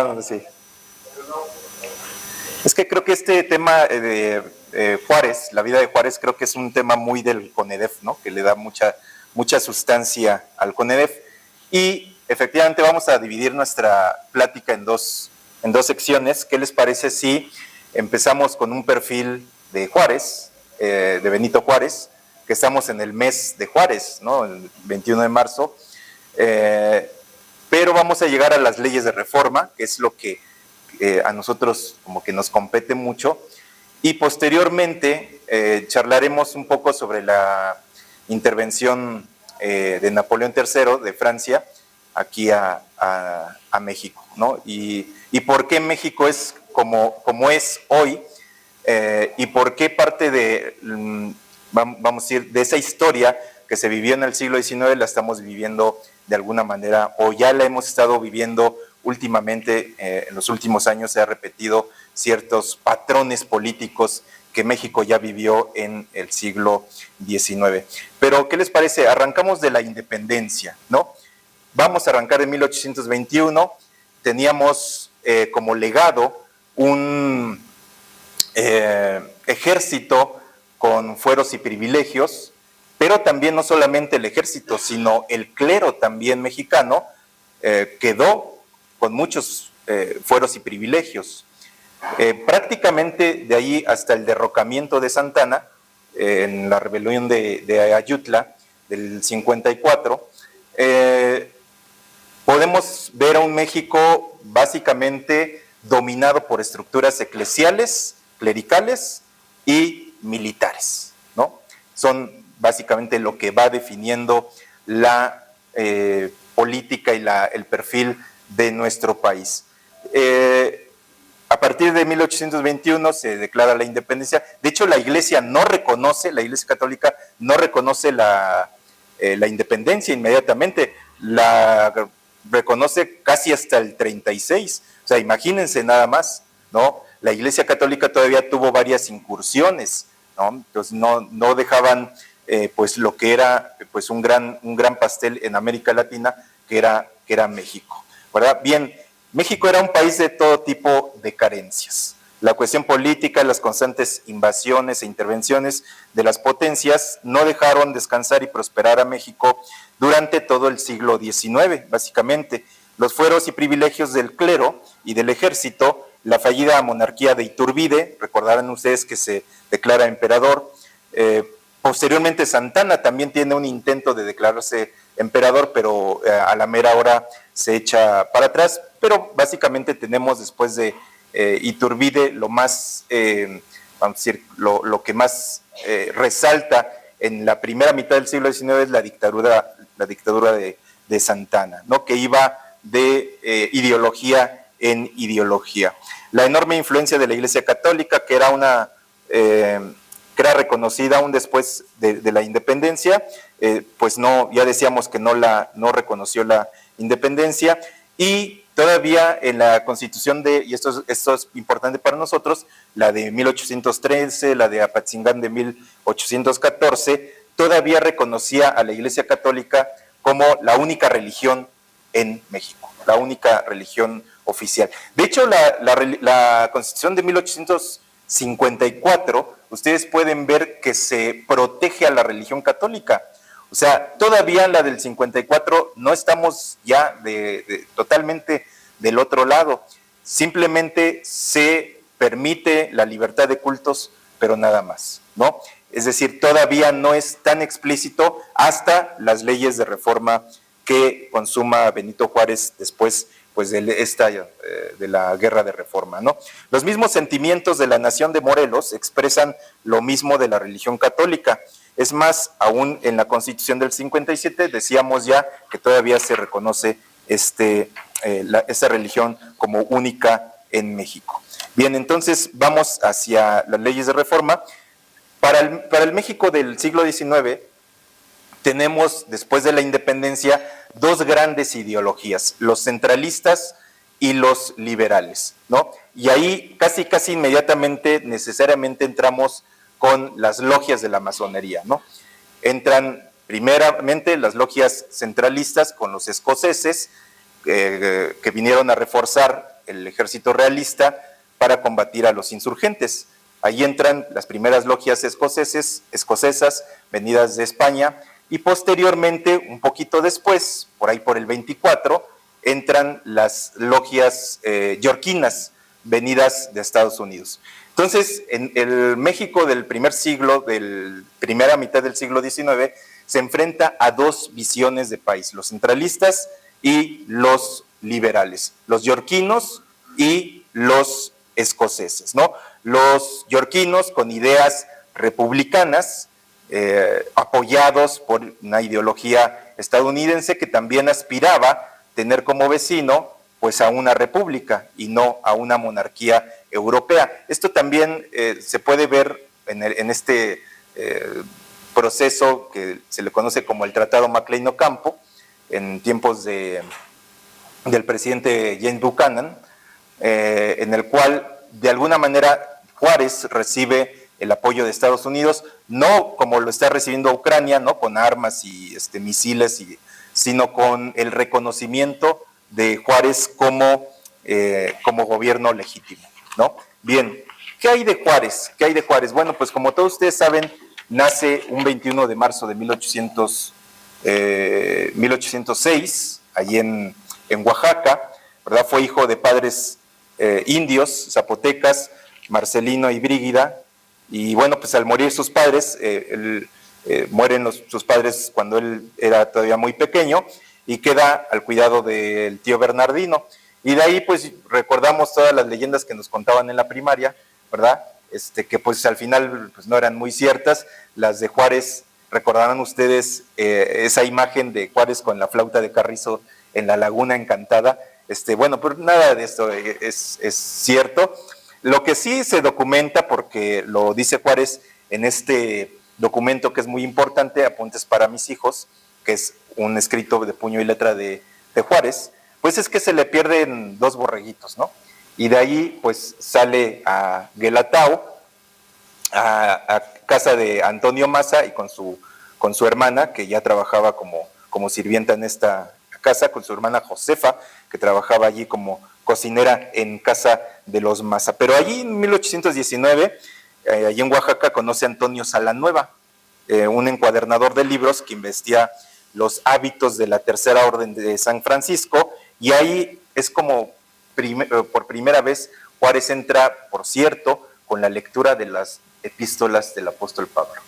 No, sí. Es que creo que este tema de Juárez, la vida de Juárez, creo que es un tema muy del CONEDEF, ¿no? Que le da mucha sustancia al CONEDEF. Y efectivamente vamos a dividir nuestra plática en dos secciones. ¿Qué les parece si empezamos con un perfil de Juárez, de Benito Juárez, que estamos en el mes de Juárez, ¿no? El 21 de marzo. Pero vamos a llegar a las leyes de reforma, que es lo que a nosotros como que nos compete mucho, y posteriormente charlaremos un poco sobre la intervención de Napoleón III de Francia aquí a México, ¿no? Y por qué México es como es hoy, y por qué parte de, vamos a decir, de esa historia que se vivió en el siglo XIX la estamos viviendo de alguna manera, o ya la hemos estado viviendo últimamente. En los últimos años se han repetido ciertos patrones políticos que México ya vivió en el siglo XIX. Pero, ¿qué les parece? Arrancamos de la independencia, ¿no? Vamos a arrancar en 1821. Teníamos como legado un ejército con fueros y privilegios, pero también no solamente el ejército, sino el clero también mexicano quedó con muchos fueros y privilegios. Prácticamente de ahí hasta el derrocamiento de Santana, en la rebelión de Ayutla del 54, podemos ver a un México básicamente dominado por estructuras eclesiales, clericales y militares, ¿no? Son básicamente lo que va definiendo la política y el perfil de nuestro país. A partir de 1821 se declara la independencia. De hecho, la Iglesia Católica no reconoce la independencia inmediatamente, la reconoce casi hasta el 36. O sea, imagínense nada más, ¿no? La Iglesia Católica todavía tuvo varias incursiones, ¿no? Entonces no dejaban pues lo que era pues un gran pastel en América Latina, que era México, ¿verdad? Bien, México era un país de todo tipo de carencias. La cuestión política, las constantes invasiones e intervenciones de las potencias no dejaron descansar y prosperar a México durante todo el siglo XIX, básicamente. Los fueros y privilegios del clero y del ejército, la fallida monarquía de Iturbide, recordarán ustedes que se declara emperador. Posteriormente Santana también tiene un intento de declararse emperador, pero a la mera hora se echa para atrás. Pero básicamente tenemos después de Iturbide lo más, vamos a decir, lo que más resalta en la primera mitad del siglo XIX es la dictadura de Santana, ¿no? Que iba de ideología en ideología. La enorme influencia de la Iglesia Católica, que era reconocida aún después de la independencia, pues no, ya decíamos que no reconoció la independencia, y todavía en la Constitución y esto es importante para nosotros, la de 1813, la de Apatzingán de 1814, todavía reconocía a la Iglesia Católica como la única religión en México, la única religión oficial. De hecho, la Constitución de 1854, ustedes pueden ver que se protege a la religión católica. O sea, todavía la del 54 no estamos ya totalmente del otro lado. Simplemente se permite la libertad de cultos, pero nada más, ¿no? Es decir, todavía no es tan explícito hasta las leyes de reforma que consuma Benito Juárez después pues de la guerra de reforma, ¿no? Los mismos sentimientos de la nación de Morelos expresan lo mismo de la religión católica. Es más, aún en la Constitución del 57 decíamos ya que todavía se reconoce esta religión como única en México. Bien, entonces vamos hacia las leyes de reforma. Para el México del siglo XIX tenemos, después de la independencia, dos grandes ideologías, los centralistas y los liberales, ¿no? Y ahí casi inmediatamente, necesariamente entramos con las logias de la masonería, ¿no? Entran primeramente las logias centralistas con los escoceses, que vinieron a reforzar el ejército realista para combatir a los insurgentes. Ahí entran las primeras logias escocesas venidas de España, y posteriormente, un poquito después, por ahí por el 24, entran las logias yorquinas venidas de Estados Unidos. Entonces, en el México del primer siglo, de primera mitad del siglo XIX, se enfrenta a dos visiones de país, los centralistas y los liberales, los yorquinos y los escoceses, ¿no? Los yorquinos con ideas republicanas, apoyados por una ideología estadounidense que también aspiraba a tener como vecino pues a una república y no a una monarquía europea. Esto también se puede ver en este proceso que se le conoce como el Tratado Maclean-Ocampo, en tiempos del presidente James Buchanan, en el cual de alguna manera Juárez recibe el apoyo de Estados Unidos, no como lo está recibiendo Ucrania, ¿no? Con armas y misiles, sino con el reconocimiento de Juárez como gobierno legítimo, ¿no? Bien, ¿qué hay de Juárez? ¿Qué hay de Juárez? Bueno, pues como todos ustedes saben, nace un 21 de marzo de 1806, allí en Oaxaca, ¿verdad? Fue hijo de padres indios, zapotecas, Marcelino y Brígida, y bueno, pues al morir sus padres, mueren sus padres cuando él era todavía muy pequeño, y queda al cuidado del tío Bernardino. Y de ahí pues recordamos todas las leyendas que nos contaban en la primaria, ¿verdad? Que pues al final pues, no eran muy ciertas. Las de Juárez, recordarán ustedes esa imagen de Juárez con la flauta de Carrizo en la Laguna Encantada. Bueno, pues nada de esto es cierto. Lo que sí se documenta, porque lo dice Juárez en este documento que es muy importante, Apuntes para mis hijos, que es un escrito de puño y letra de Juárez, pues es que se le pierden 2 borreguitos, ¿no? Y de ahí pues sale a Guelatao, a casa de Antonio Maza, y con su hermana, que ya trabajaba como sirvienta en esta casa, con su hermana Josefa, que trabajaba allí como cocinera en casa de los Maza. Pero allí en 1819, allí en Oaxaca, conoce a Antonio Salanueva, un encuadernador de libros que investiga los hábitos de la Tercera Orden de San Francisco, y ahí es como por primera vez Juárez entra, por cierto, con la lectura de las epístolas del apóstol Pablo.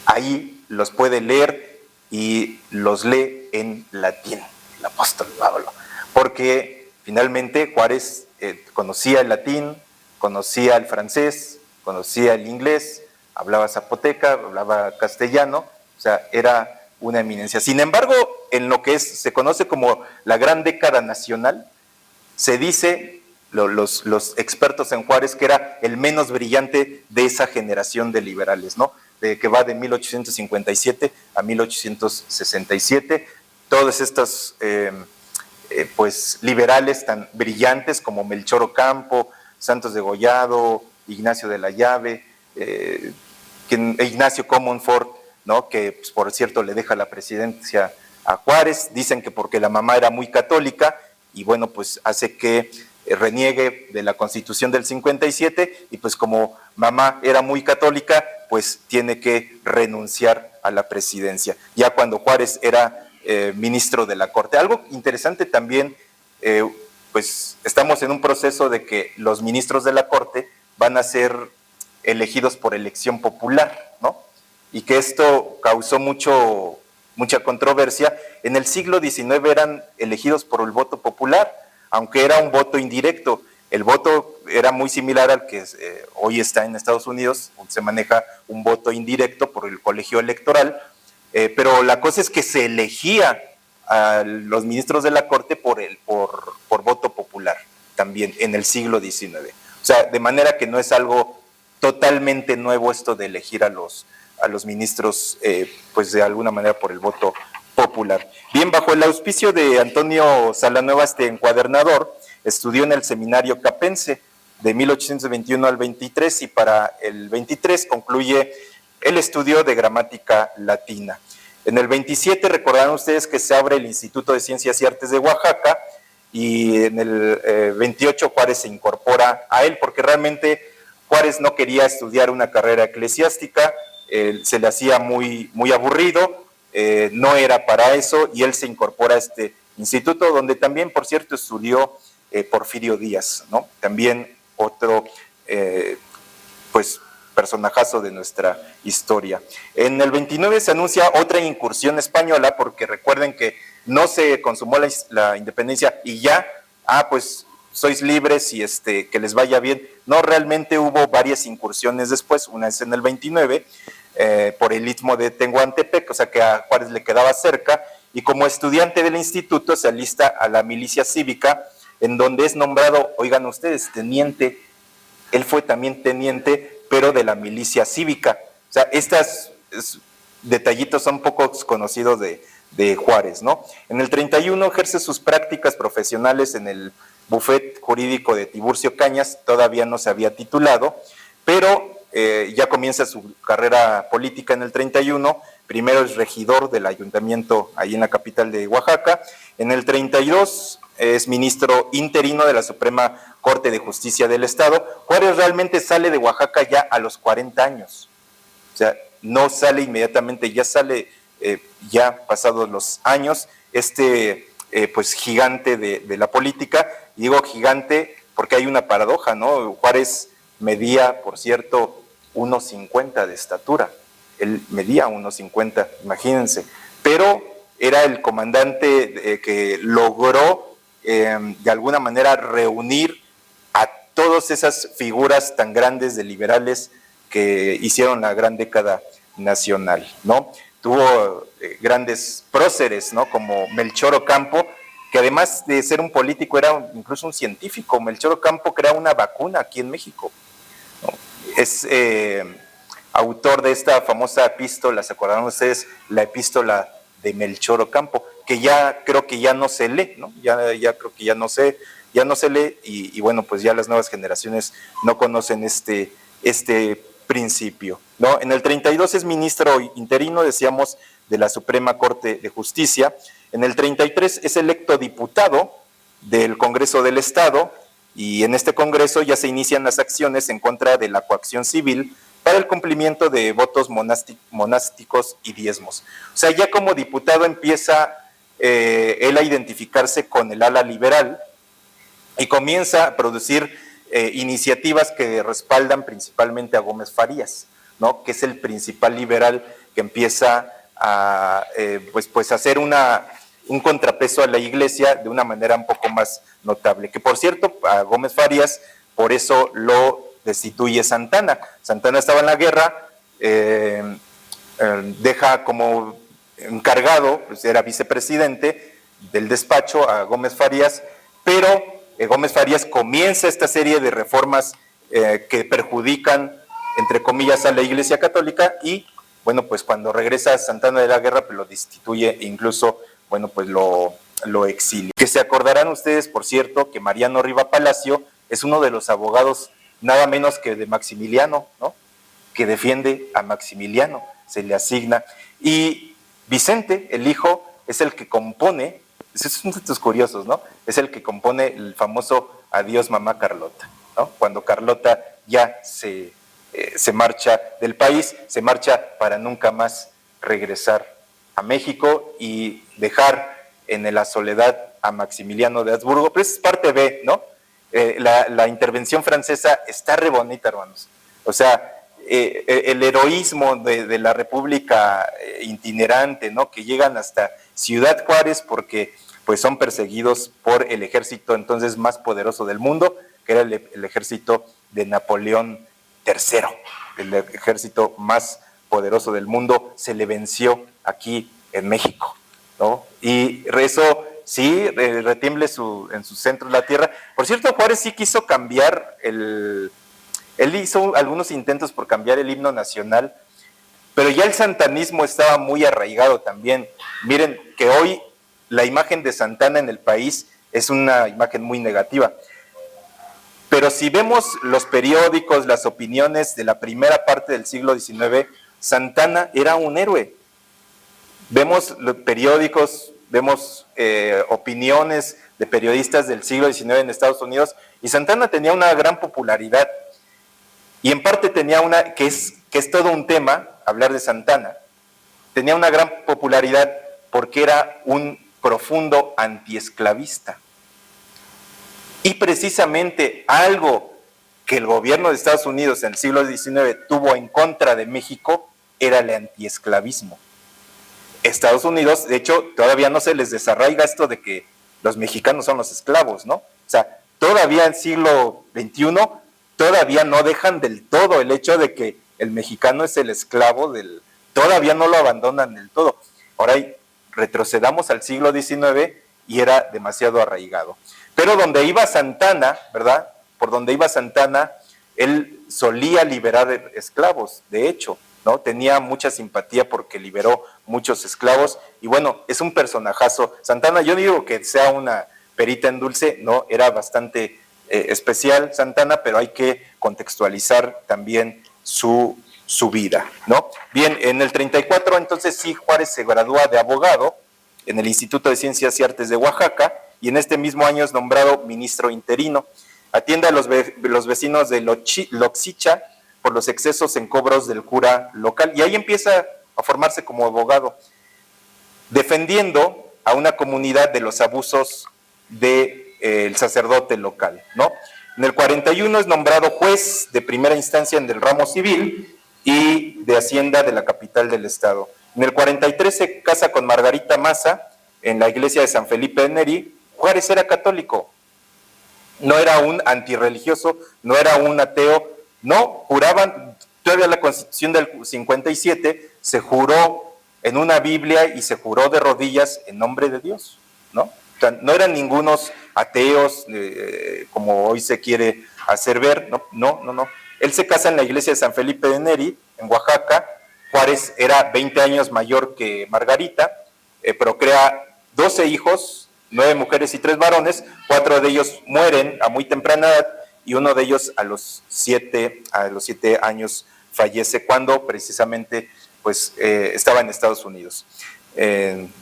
Ahí los puede leer, y los lee en latín, el apóstol Pablo, porque finalmente Juárez conocía el latín, conocía el francés, conocía el inglés, hablaba zapoteca, hablaba castellano, o sea, era una eminencia. Sin embargo, en lo que se conoce como la Gran Década Nacional, se dice, los expertos en Juárez, que era el menos brillante de esa generación de liberales, ¿no? Que va de 1857 a 1867. Todos estos pues liberales tan brillantes como Melchor Ocampo, Santos de Gollado, Ignacio de la Llave, Ignacio Comonfort, ¿no? Que pues, por cierto le deja la presidencia a Juárez. Dicen que porque la mamá era muy católica, y bueno, pues hace que reniegue de la Constitución del 57, y pues como mamá era muy católica, pues tiene que renunciar a la presidencia, ya cuando Juárez era ministro de la Corte. Algo interesante también, pues estamos en un proceso de que los ministros de la Corte van a ser elegidos por elección popular, ¿no? Y que esto causó mucha controversia. En el siglo XIX eran elegidos por el voto popular, aunque era un voto indirecto. El voto era muy similar al que hoy está en Estados Unidos, donde se maneja un voto indirecto por el colegio electoral, pero la cosa es que se elegía a los ministros de la Corte por voto popular, también en el siglo XIX. O sea, de manera que no es algo totalmente nuevo esto de elegir a los ministros, pues de alguna manera por el voto popular. Bien, bajo el auspicio de Antonio Salanueva, encuadernador, estudió en el seminario capense de 1821 al 23, y para el 23 concluye el estudio de gramática latina. En el 27 recordarán ustedes que se abre el Instituto de Ciencias y Artes de Oaxaca, y en el 28 Juárez se incorpora a él, porque realmente Juárez no quería estudiar una carrera eclesiástica, se le hacía muy aburrido, no era para eso, y él se incorpora a este instituto, donde también, por cierto, estudió Porfirio Díaz, ¿no? También otro, pues, personajazo de nuestra historia. En el 29 se anuncia otra incursión española, porque recuerden que no se consumó la independencia y ya, pues sois libres y que les vaya bien. No, realmente hubo varias incursiones después, una es en el 29, por el istmo de Tehuantepec, o sea que a Juárez le quedaba cerca, y como estudiante del instituto se alista a la milicia cívica, en donde es nombrado, oigan ustedes, teniente. Él fue también teniente, pero de la milicia cívica. O sea, estos detallitos son poco conocidos de Juárez, ¿no? En el 31 ejerce sus prácticas profesionales en el bufete jurídico de Tiburcio Cañas, todavía no se había titulado, pero ya comienza su carrera política en el 31, primero es regidor del ayuntamiento ahí en la capital de Oaxaca, en el 32 es ministro interino de la Suprema Corte de Justicia del Estado. Juárez realmente sale de Oaxaca ya a los 40 años, o sea, no sale inmediatamente, ya sale ya pasados los años, pues gigante de la política. Y digo gigante porque hay una paradoja, ¿no? Juárez medía, por cierto, 1.50 de estatura, él medía 1.50, imagínense, pero era el comandante que logró de alguna manera reunir a todas esas figuras tan grandes de liberales que hicieron la gran década nacional, ¿no? Tuvo grandes próceres, ¿no? Como Melchor Ocampo, que además de ser un político era incluso un científico. Melchor Ocampo crea una vacuna aquí en México, ¿no? Es autor de esta famosa epístola, ¿se acordarán ustedes? La epístola de Melchor Ocampo, que ya creo que ya no se lee, ¿no? Ya creo que ya no se lee, y bueno, pues ya las nuevas generaciones no conocen este principio, ¿no? En el 32 es ministro interino, decíamos, de la Suprema Corte de Justicia. En el 33 es electo diputado del Congreso del Estado, y en este Congreso ya se inician las acciones en contra de la coacción civil para el cumplimiento de votos monásticos y diezmos. O sea, ya como diputado empieza él a identificarse con el ala liberal y comienza a producir iniciativas que respaldan principalmente a Gómez Farías, ¿no? Que es el principal liberal que empieza a pues hacer un contrapeso a la Iglesia de una manera un poco más notable. Que por cierto, a Gómez Farías, por eso lo destituye Santana. Santana estaba en la guerra, deja como encargado, pues era vicepresidente del despacho a Gómez Farías, pero Gómez Farías comienza esta serie de reformas que perjudican, entre comillas, a la Iglesia Católica, y bueno, pues cuando regresa Santana de la guerra, pues lo destituye e incluso, bueno, pues lo exilia. Que se acordarán ustedes, por cierto, que Mariano Riva Palacio es uno de los abogados nada menos que de Maximiliano, ¿no? Que defiende a Maximiliano, se le asigna. Y Vicente, el hijo, es el que compone, esos son datos curiosos, ¿no? Es el que compone el famoso Adiós Mamá Carlota, ¿no? Cuando Carlota ya se marcha del país, se marcha para nunca más regresar a México y dejar en la soledad a Maximiliano de Habsburgo. Pero es parte B, ¿no? La intervención francesa está re bonita, hermanos. O sea, el heroísmo de la República itinerante, ¿no? Que llegan hasta Ciudad Juárez porque pues son perseguidos por el ejército entonces más poderoso del mundo, que era el ejército de Napoleón III. El ejército más poderoso del mundo se le venció aquí en México, ¿no? Y eso sí, retiemble en su centro la tierra. Por cierto, Juárez sí quiso cambiar él hizo algunos intentos por cambiar el himno nacional, pero ya el santanismo estaba muy arraigado también. Miren que hoy la imagen de Santana en el país es una imagen muy negativa. Pero si vemos los periódicos, las opiniones de la primera parte del siglo XIX, Santana era un héroe. Vemos los periódicos vemos opiniones de periodistas del siglo XIX en Estados Unidos, y Santana tenía una gran popularidad, y en parte tenía una, que es todo un tema, hablar de Santana, tenía una gran popularidad porque era un profundo antiesclavista. Y precisamente algo que el gobierno de Estados Unidos en el siglo XIX tuvo en contra de México era el antiesclavismo. Estados Unidos, de hecho, todavía no se les desarraiga esto de que los mexicanos son los esclavos, ¿no? O sea, todavía en el siglo XXI, todavía no dejan del todo el hecho de que el mexicano es el esclavo todavía no lo abandonan del todo. Ahora retrocedamos al siglo XIX y era demasiado arraigado. Pero donde iba Santana, ¿verdad? Por donde iba Santana, él solía liberar esclavos, de hecho, ¿no? Tenía mucha simpatía porque liberó muchos esclavos, y bueno, es un personajazo. Santana, yo digo que sea una perita en dulce, ¿no? Era bastante especial Santana, pero hay que contextualizar también su vida, ¿no? Bien, en el 34 entonces sí, Juárez se gradúa de abogado en el Instituto de Ciencias y Artes de Oaxaca, y en este mismo año es nombrado ministro interino. Atiende a los vecinos de Loxicha por los excesos en cobros del cura local, y ahí empieza a formarse como abogado, defendiendo a una comunidad de los abusos del sacerdote local, ¿no? En el 41 es nombrado juez de primera instancia en el ramo civil y de Hacienda de la capital del estado. En el 43 se casa con Margarita Maza en la iglesia de San Felipe de Neri. Juárez era católico, no era un antirreligioso, no era un ateo, no, juraban, todavía la Constitución del 57 se juró en una Biblia y se juró de rodillas en nombre de Dios, ¿no? O sea, no eran ningunos ateos como hoy se quiere hacer ver, no. Él se casa en la iglesia de San Felipe de Neri, en Oaxaca. Juárez era 20 años mayor que Margarita, procrea 12 hijos, 9 mujeres y 3 varones, 4 de ellos mueren a muy temprana edad, y uno de ellos a los 7 años fallece cuando precisamente pues, estaba en Estados Unidos.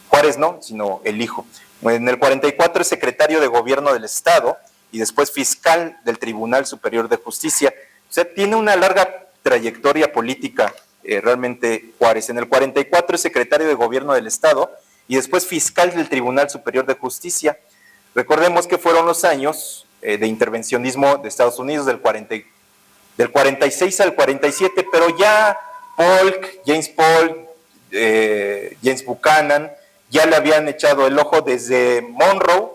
Juárez no, sino el hijo. En el 44 es secretario de Gobierno del Estado y después fiscal del Tribunal Superior de Justicia. O sea, tiene una larga trayectoria política realmente Juárez. En el 44 es secretario de Gobierno del Estado y después fiscal del Tribunal Superior de Justicia. Recordemos que fueron los años de intervencionismo de Estados Unidos del 46 al 47, pero ya James Polk, James Buchanan, ya le habían echado el ojo desde Monroe,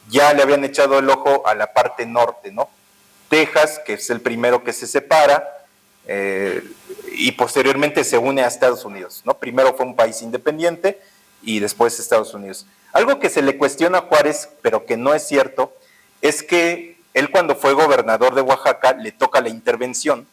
ya le habían echado el ojo a la parte norte, ¿no? Texas, que es el primero que se separa, y posteriormente se une a Estados Unidos, ¿no? Primero fue un país independiente y después Estados Unidos. Algo que se le cuestiona a Juárez, pero que no es cierto, es que él cuando fue gobernador de Oaxaca le toca la intervención,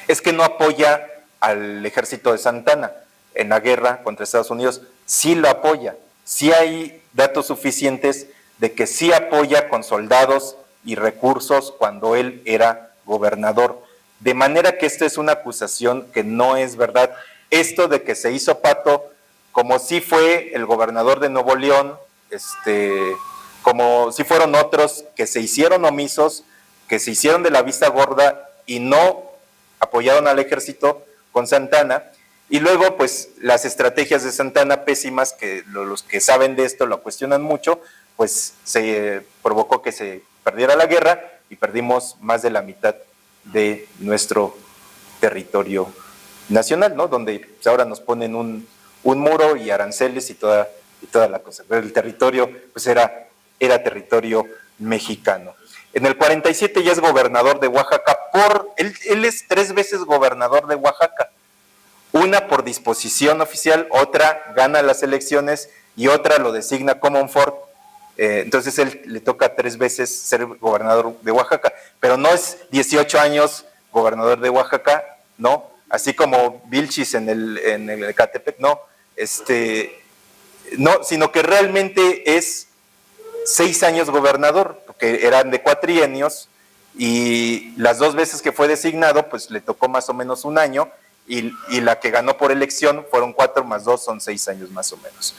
es que no apoya al ejército de Santana en la guerra contra Estados Unidos. Sí lo apoya, sí hay datos suficientes de que sí apoya con soldados y recursos cuando él era gobernador. De manera que esta es una acusación que no es verdad. Esto de que se hizo pato, como si fue el gobernador de Nuevo León, como si fueron otros que se hicieron omisos, que se hicieron de la vista gorda y no apoyaron al ejército con Santana. Y luego, pues, las estrategias de Santana pésimas, que los que saben de esto lo cuestionan mucho, pues se provocó que se perdiera la guerra y perdimos más de la mitad de nuestro territorio nacional, ¿no? Donde pues, ahora nos ponen un muro y aranceles y toda la cosa. Pero el territorio, pues, era territorio mexicano. En el 47 ya es gobernador de Oaxaca él es 3 veces gobernador de Oaxaca. Una por disposición oficial, otra gana las elecciones y otra lo designa Comonfort. Entonces él le toca 3 veces ser gobernador de Oaxaca, pero no es 18 años gobernador de Oaxaca, no, así como Vilchis en el Ecatepec, no, no, sino que realmente es 6 años gobernador, porque eran de cuatrienios, y las 2 veces que fue designado, pues le tocó más o menos un año, y la que ganó por elección fueron 4 más 2, son 6 años más o menos.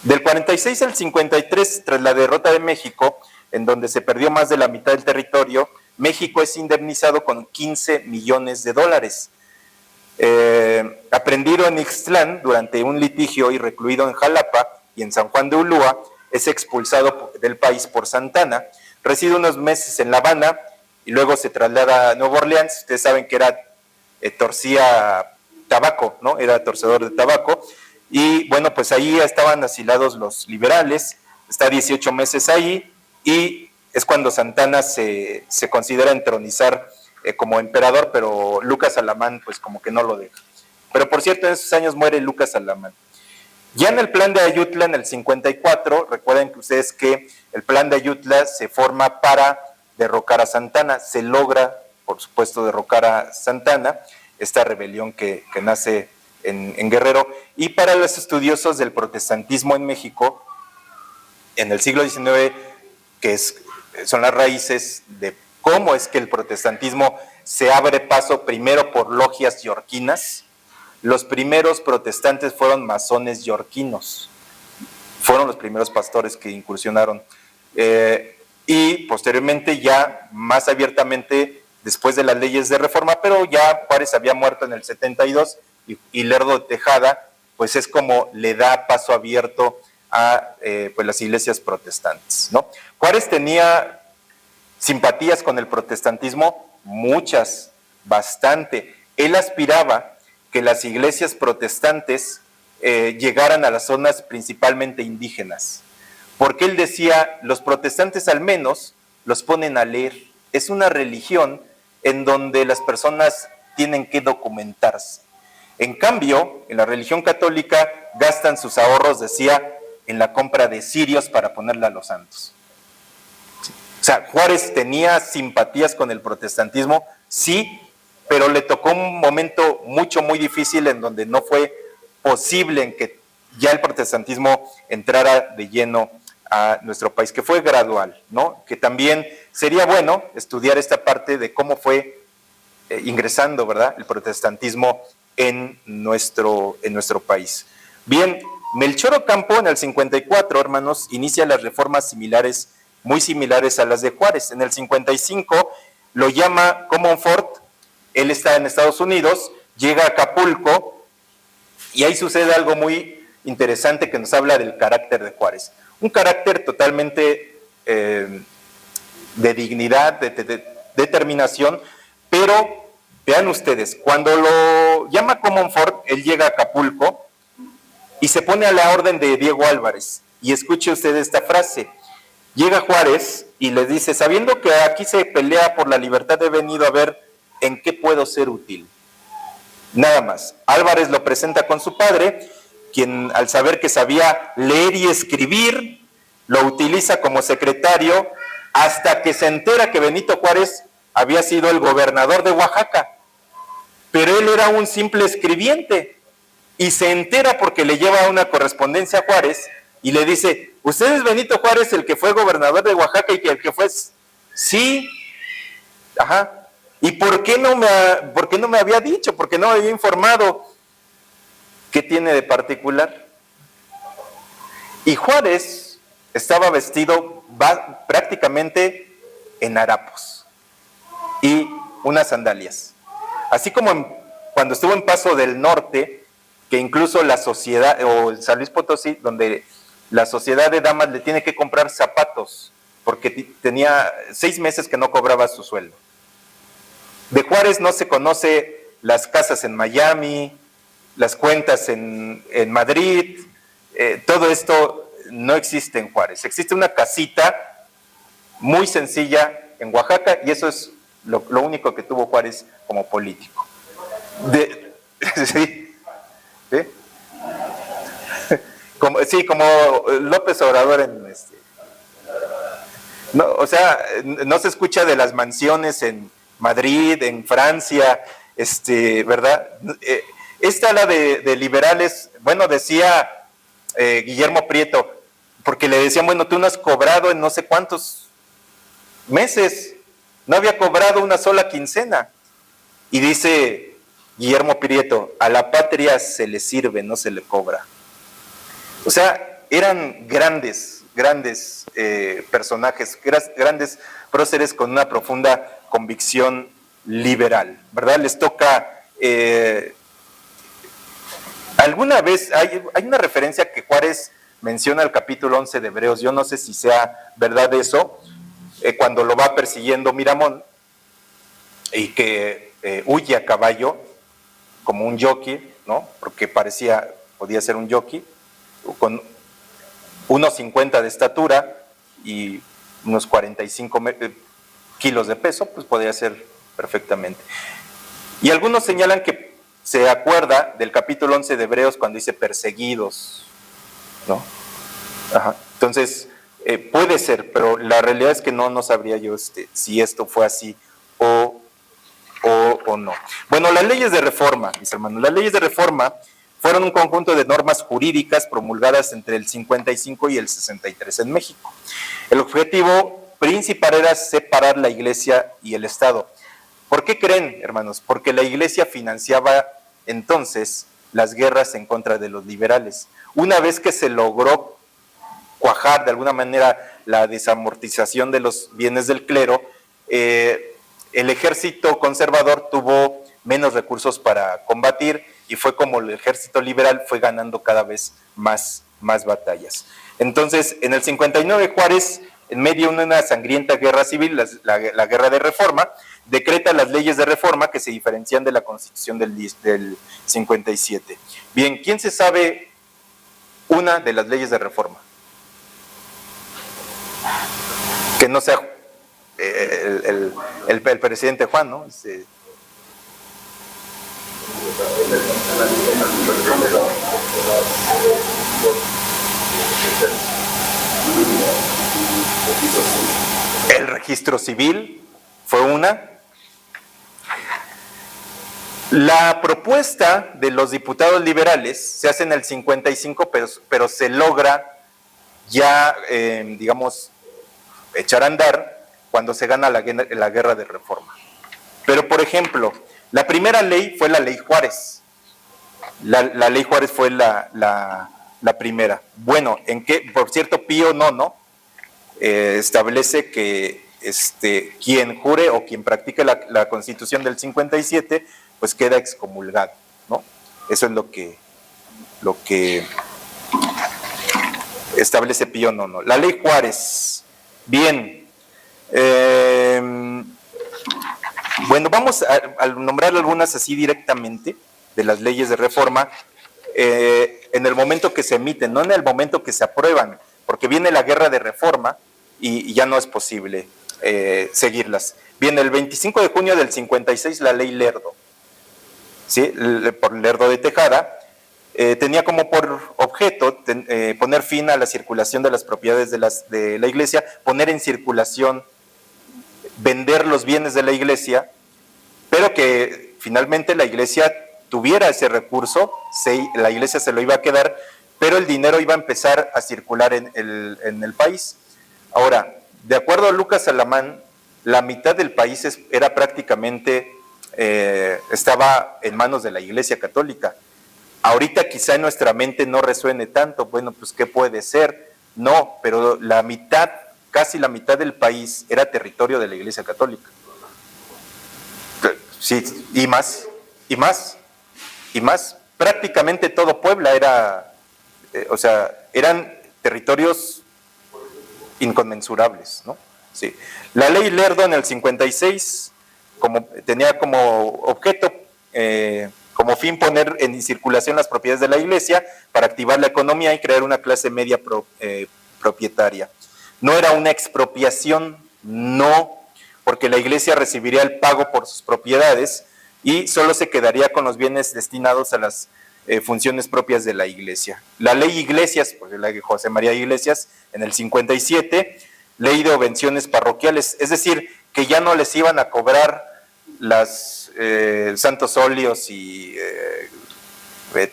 Del 46 al 53, tras la derrota de México, en donde se perdió más de la mitad del territorio, México es indemnizado con 15 millones de dólares. Aprendido en Ixtlán durante un litigio y recluido en Jalapa y en San Juan de Ulúa, es expulsado del país por Santana, reside unos meses en La Habana y luego se traslada a Nueva Orleans. Ustedes saben que torcía tabaco, ¿no? Era torcedor de tabaco. Y bueno, pues ahí estaban asilados los liberales, está 18 meses ahí y es cuando Santana se considera entronizar como emperador, pero Lucas Alamán pues como que no lo deja. Pero por cierto, en esos años muere Lucas Alamán. Ya en el plan de Ayutla, en el 54, recuerden que ustedes que el plan de Ayutla se forma para derrocar a Santana, se logra, por supuesto, derrocar a Santana, esta rebelión que nace en Guerrero, y para los estudiosos del protestantismo en México, en el siglo XIX, que son las raíces de cómo es que el protestantismo se abre paso primero por logias yorquinas. Los primeros protestantes fueron masones yorquinos, fueron los primeros pastores que incursionaron, y posteriormente ya más abiertamente después de las leyes de reforma, pero ya Juárez había muerto en el 72 y Lerdo de Tejada, pues es como le da paso abierto a pues las iglesias protestantes, ¿no? Juárez tenía simpatías con el protestantismo, muchas, bastante. Él aspiraba que las iglesias protestantes llegaran a las zonas principalmente indígenas, porque él decía, los protestantes al menos los ponen a leer, es una religión en donde las personas tienen que documentarse. En cambio, en la religión católica gastan sus ahorros, decía, en la compra de cirios para ponerle a los santos. O sea, Juárez tenía simpatías con el protestantismo, sí, pero le tocó un momento muy difícil en donde no fue posible en que ya el protestantismo entrara de lleno a nuestro país, que fue gradual, ¿no? Que también sería bueno estudiar esta parte de cómo fue ingresando, ¿verdad?, el protestantismo en nuestro país. Bien, Melchor Ocampo en el 54, hermanos, inicia las reformas similares, muy similares a las de Juárez. En el 55 lo llama Comonfort, él está en Estados Unidos, llega a Acapulco y ahí sucede algo muy interesante que nos habla del carácter de Juárez. Un carácter totalmente de dignidad, de determinación, pero vean ustedes, cuando lo llama Comonfort, él llega a Acapulco y se pone a la orden de Diego Álvarez. Y escuche usted esta frase. Llega Juárez y le dice, sabiendo que aquí se pelea por la libertad, he venido a ver en qué puedo ser útil. Nada más. Álvarez lo presenta con su padre, quien al saber que sabía leer y escribir, lo utiliza como secretario hasta que se entera que Benito Juárez había sido el gobernador de Oaxaca. Pero él era un simple escribiente y se entera porque le lleva una correspondencia a Juárez y le dice, ¿usted es Benito Juárez, el que fue gobernador de Oaxaca y que el que fue? Sí. Ajá. ¿Y por qué no me había dicho? ¿Por qué no me había informado? ¿Qué tiene de particular? Y Juárez estaba vestido prácticamente en harapos y unas sandalias. Así como cuando estuvo en Paso del Norte, que incluso la sociedad, o en San Luis Potosí, donde la sociedad de damas le tiene que comprar zapatos, porque tenía 6 meses que no cobraba su sueldo. De Juárez no se conoce las casas en Miami, las cuentas en Madrid, todo esto no existe en Juárez. Existe una casita muy sencilla en Oaxaca y eso es lo único que tuvo Juárez como político. ¿Sí? ¿Sí? Como López Obrador en no, o sea, no se escucha de las mansiones en Madrid, en Francia, ¿verdad? Esta la de liberales, bueno, decía Guillermo Prieto, porque le decían, bueno, tú no has cobrado en no sé cuántos meses, no había cobrado una sola quincena. Y dice Guillermo Prieto, a la patria se le sirve, no se le cobra. O sea, eran grandes personajes, grandes próceres con una profunda convicción liberal, ¿verdad? Les toca, alguna vez, hay una referencia que Juárez menciona el capítulo 11 de Hebreos, yo no sé si sea verdad eso, cuando lo va persiguiendo Miramón, y que huye a caballo, como un jockey, ¿no? Porque podía ser un jockey, con 1.50 de estatura y unos 45 kilos de peso, pues podría ser perfectamente. Y algunos señalan que se acuerda del capítulo 11 de Hebreos cuando dice perseguidos, ¿no? Ajá. Entonces, puede ser, pero la realidad es que no sabría yo si esto fue así o no. Bueno, las leyes de reforma, mis hermanos, las leyes de reforma fueron un conjunto de normas jurídicas promulgadas entre el 55 y el 63 en México. El objetivo principal era separar la Iglesia y el Estado. ¿Por qué creen, hermanos? Porque la Iglesia financiaba entonces las guerras en contra de los liberales. Una vez que se logró cuajar de alguna manera la desamortización de los bienes del clero, el ejército conservador tuvo menos recursos para combatir y fue como el ejército liberal fue ganando cada vez más batallas. Entonces, en el 59 Juárez, en medio de una sangrienta guerra civil, la guerra de reforma, decreta las leyes de reforma que se diferencian de la Constitución del 57. Bien, ¿quién se sabe una de las leyes de reforma? Que no sea el presidente Juan, ¿no? El registro civil fue una. La propuesta de los diputados liberales se hace en el 55, pero se logra ya, digamos, echar a andar cuando se gana la guerra de reforma. Pero, por ejemplo, la primera ley fue la ley Juárez. La ley Juárez fue la primera. Bueno, por cierto, Pío IX establece que quien jure o quien practique la Constitución del 57, pues queda excomulgado, ¿no? Eso es lo que establece Pío IX. La ley Juárez. Bien. Bueno, vamos a nombrar algunas así directamente de las leyes de reforma en el momento que se emiten, no en el momento que se aprueban, porque viene la guerra de reforma y ya no es posible seguirlas. Bien, el 25 de junio del 56 la ley Lerdo, ¿sí? Por Lerdo de Tejada, tenía como por objeto poner fin a la circulación de las propiedades de la Iglesia, poner en circulación, vender los bienes de la Iglesia, pero que finalmente la Iglesia tuviera ese recurso, la Iglesia se lo iba a quedar, pero el dinero iba a empezar a circular en el país. Ahora, de acuerdo a Lucas Alamán, la mitad del país era prácticamente, estaba en manos de la Iglesia Católica. Ahorita quizá en nuestra mente no resuene tanto, bueno, pues ¿qué puede ser? No, pero casi la mitad del país era territorio de la Iglesia Católica. Sí, y más. Prácticamente todo Puebla eran territorios inconmensurables, ¿no? Sí. La ley Lerdo en el 56 tenía como objeto, como fin poner en circulación las propiedades de la Iglesia para activar la economía y crear una clase media propietaria. No era una expropiación, no, porque la Iglesia recibiría el pago por sus propiedades y solo se quedaría con los bienes destinados a las funciones propias de la Iglesia. La ley Iglesias, pues la de José María Iglesias, en el 57, ley de obvenciones parroquiales, es decir, que ya no les iban a cobrar las santos óleos y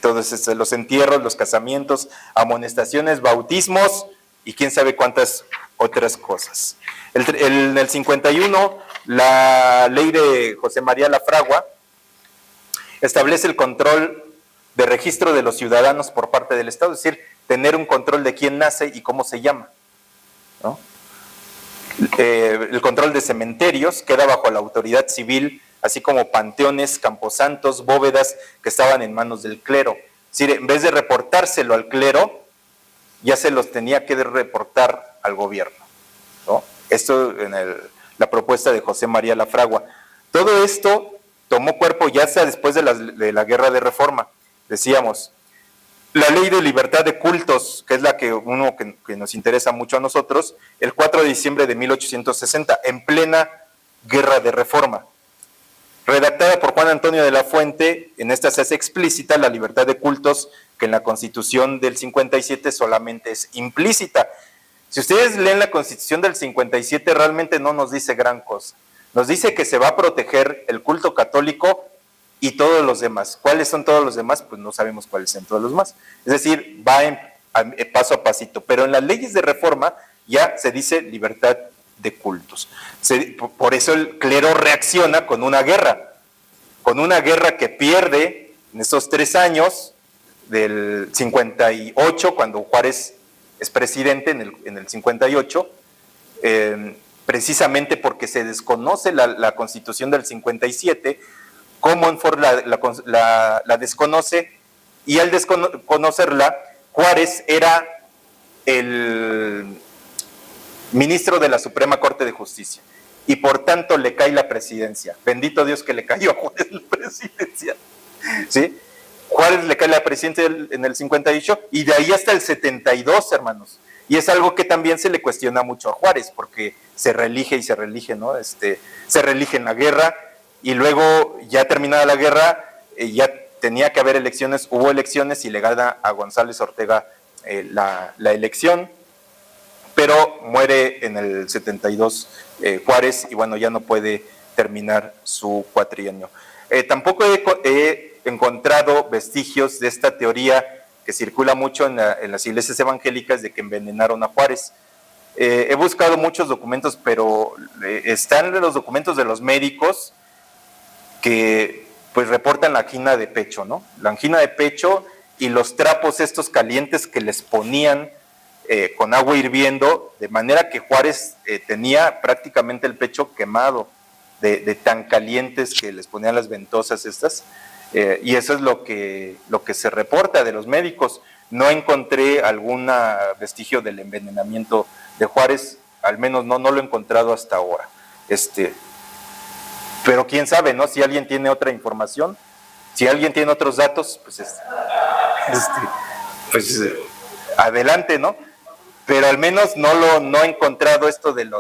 todos los entierros, los casamientos, amonestaciones, bautismos y quién sabe cuántas otras cosas. En el 51, la ley de José María Lafragua establece el control de registro de los ciudadanos por parte del Estado, es decir, tener un control de quién nace y cómo se llama, ¿no? El control de cementerios queda bajo la autoridad civil, así como panteones, camposantos, bóvedas que estaban en manos del clero. Es decir, en vez de reportárselo al clero, ya se los tenía que reportar al gobierno, ¿no? Esto en la propuesta de José María Lafragua. Todo esto tomó cuerpo ya sea después de la Guerra de Reforma. Decíamos, la Ley de Libertad de Cultos, que es la que nos interesa mucho a nosotros, el 4 de diciembre de 1860, en plena Guerra de Reforma. Redactada por Juan Antonio de la Fuente, en esta se hace explícita la libertad de cultos, que en la Constitución del 57 solamente es implícita. Si ustedes leen la Constitución del 57, realmente no nos dice gran cosa. Nos dice que se va a proteger el culto católico y todos los demás. ¿Cuáles son todos los demás? Pues no sabemos cuáles son todos los demás. Es decir, va paso a pasito. Pero en las leyes de reforma ya se dice libertad de cultos. Por eso el clero reacciona con una guerra que pierde en esos 3 años, del 58, cuando Juárez es presidente en el 58, precisamente porque se desconoce la Constitución del 57, Comonfort la desconoce, y al desconocerla, Juárez era el ministro de la Suprema Corte de Justicia, y por tanto le cae la presidencia. Bendito Dios que le cayó a Juárez la presidencia, ¿sí? Juárez le cae la presidencia en el 58, y de ahí hasta el 72, hermanos. Y es algo que también se le cuestiona mucho a Juárez, porque se reelige, ¿no? Se reelige en la guerra, y luego, ya terminada la guerra, ya tenía que haber elecciones, hubo elecciones, y le gana a González Ortega la elección, pero muere en el 72 Juárez, y bueno, ya no puede terminar su cuatrienio. Tampoco he encontrado vestigios de esta teoría que circula mucho en las iglesias evangélicas de que envenenaron a Juárez. He buscado muchos documentos, pero están los documentos de los médicos que pues reportan la angina de pecho, ¿no? La angina de pecho y los trapos estos calientes que les ponían con agua hirviendo, de manera que Juárez tenía prácticamente el pecho quemado de tan calientes que les ponían las ventosas estas, y eso es lo que se reporta de los médicos. No encontré algún vestigio del envenenamiento de Juárez, al menos no lo he encontrado hasta ahora. Pero quién sabe, ¿no? Si alguien tiene otra información, si alguien tiene otros datos, pues adelante, ¿no? Pero al menos no he encontrado esto del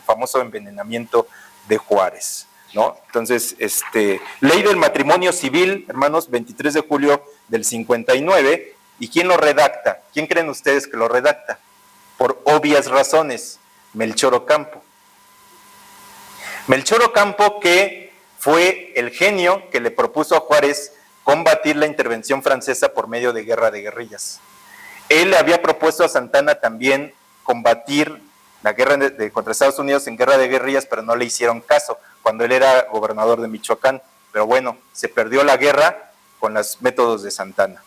famoso envenenamiento de Juárez, ¿no? Entonces, ley del matrimonio civil, hermanos, 23 de julio del 59, ¿y quién lo redacta? ¿Quién creen ustedes que lo redacta? Por obvias razones, Melchor Ocampo. Melchor Ocampo, que fue el genio que le propuso a Juárez combatir la intervención francesa por medio de guerra de guerrillas. Él le había propuesto a Santana también combatir la guerra contra Estados Unidos en guerra de guerrillas, pero no le hicieron caso cuando él era gobernador de Michoacán. Pero bueno, se perdió la guerra con los métodos de Santana.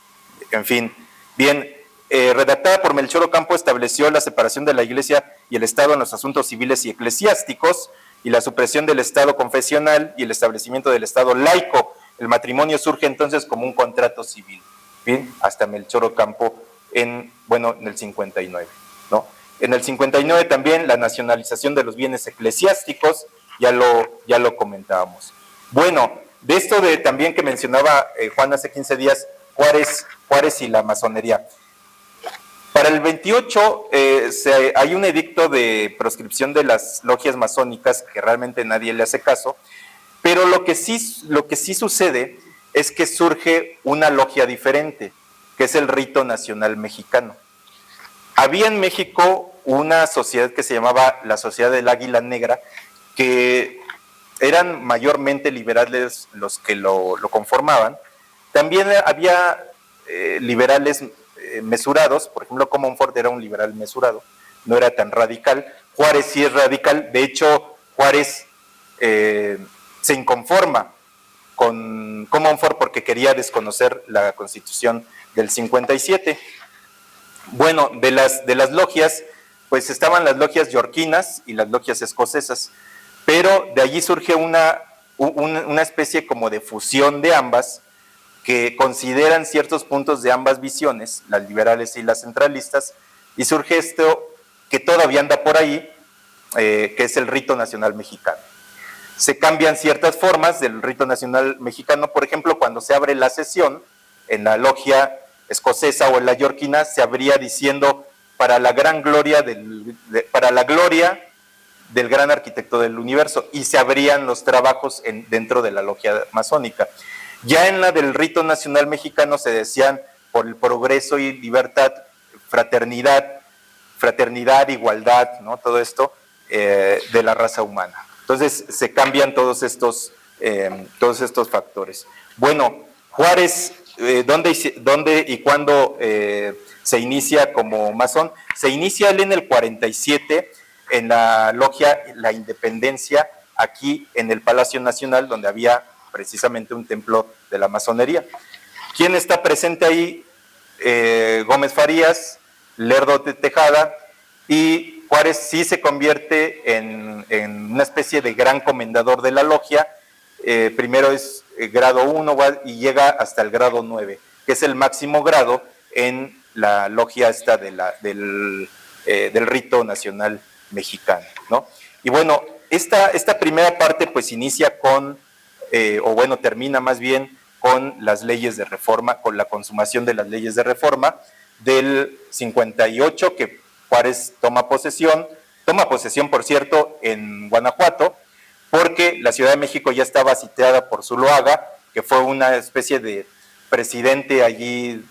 En fin, bien, redactada por Melchor Ocampo, estableció la separación de la Iglesia y el Estado en los asuntos civiles y eclesiásticos, y la supresión del Estado confesional y el establecimiento del Estado laico. El matrimonio surge entonces como un contrato civil, bien, hasta Melchor Ocampo en el 59, ¿no? En el 59 también la nacionalización de los bienes eclesiásticos, ya lo comentábamos. Bueno, de esto también que mencionaba Juan hace 15 días, Juárez y la masonería. Para el 28 hay un edicto de proscripción de las logias masónicas que realmente nadie le hace caso, pero lo que sí sucede es que surge una logia diferente, que es el Rito Nacional Mexicano. Había en México una sociedad que se llamaba la Sociedad del Águila Negra, que eran mayormente liberales los que lo conformaban. También había liberales mesurados, por ejemplo, Comonfort era un liberal mesurado, no era tan radical. Juárez sí es radical, de hecho, Juárez se inconforma con Comonfort porque quería desconocer la Constitución del 57. Bueno, de las logias, pues estaban las logias yorquinas y las logias escocesas, pero de allí surge una especie como de fusión de ambas, que consideran ciertos puntos de ambas visiones, las liberales y las centralistas, y surge esto que todavía anda por ahí, que es el rito nacional mexicano. Se cambian ciertas formas del rito nacional mexicano, por ejemplo, cuando se abre la sesión en la logia escocesa o en la yorquina, se abría diciendo para la gran gloria para la gloria del gran arquitecto del universo, y se abrían los trabajos dentro de la logia masónica. Ya en la del rito nacional mexicano se decían por el progreso y libertad, fraternidad, igualdad, ¿no? Todo esto de la raza humana. Entonces se cambian todos estos factores. Bueno, Juárez, ¿dónde y cuándo se inicia como masón? Se inicia él en el 47 en la logia La Independencia, aquí en el Palacio Nacional, donde había precisamente un templo de la masonería. ¿Quién está presente ahí? Gómez Farías, Lerdo de Tejada, y Juárez sí se convierte en una especie de gran comendador de la logia. Primero es grado 1 y llega hasta el grado 9, que es el máximo grado en la logia esta del rito nacional mexicano, ¿no? Y bueno, esta primera parte pues inicia con, termina más bien con las leyes de reforma, con la consumación de las leyes de reforma del 58, que Juárez toma posesión, por cierto, en Guanajuato, porque la Ciudad de México ya estaba sitiada por Zuloaga, que fue una especie de presidente allí,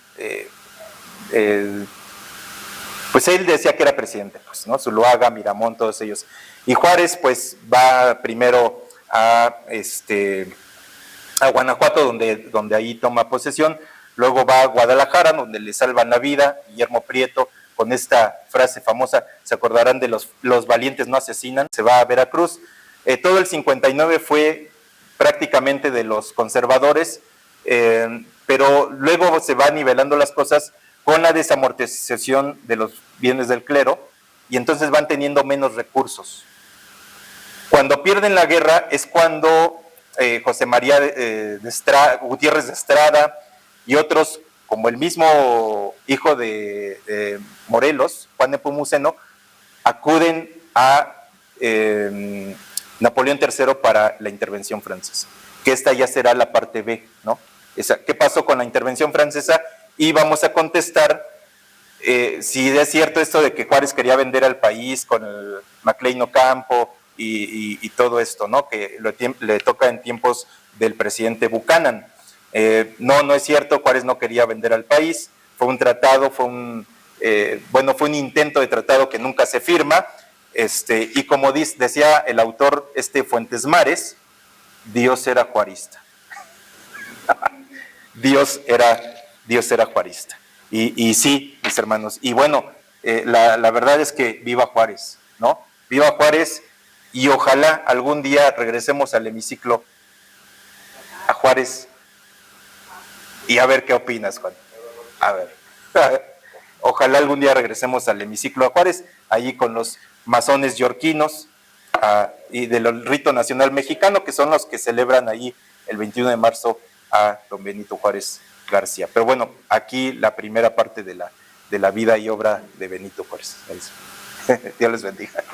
pues él decía que era presidente, pues, ¿no? Zuloaga, Miramón, todos ellos. Y Juárez, pues, va primero a Guanajuato, donde ahí toma posesión, luego va a Guadalajara, donde le salvan la vida, Guillermo Prieto, con esta frase famosa, se acordarán de los valientes no asesinan, se va a Veracruz. Todo el 59 fue prácticamente de los conservadores, pero luego se va nivelando las cosas con la desamortización de los bienes del clero, y entonces van teniendo menos recursos. Cuando pierden la guerra es cuando José María Gutiérrez de Estrada y otros, como el mismo hijo de Morelos, Juan Nepomuceno, acuden a Napoleón III para la intervención francesa, que esta ya será la parte B, ¿no? ¿Qué pasó con la intervención francesa? Y vamos a contestar si es cierto esto de que Juárez quería vender al país con el Maclean Ocampo y todo esto, ¿no? Que le toca en tiempos del presidente Buchanan. No es cierto, Juárez no quería vender al país, fue un tratado, fue un intento de tratado que nunca se firma, y como decía el autor Fuentes Mares, Dios era juarista. Dios era juarista. Y sí, mis hermanos, y bueno, la verdad es que viva Juárez, ¿no? Viva Juárez, y ojalá algún día regresemos al hemiciclo a Juárez, y a ver qué opinas, Juan. A ver. Ojalá algún día regresemos al hemiciclo a Juárez, allí con los masones yorquinos y del rito nacional mexicano, que son los que celebran ahí el 21 de marzo a don Benito Juárez García. Pero bueno, aquí la primera parte de la vida y obra de Benito Juárez. Dios les bendiga.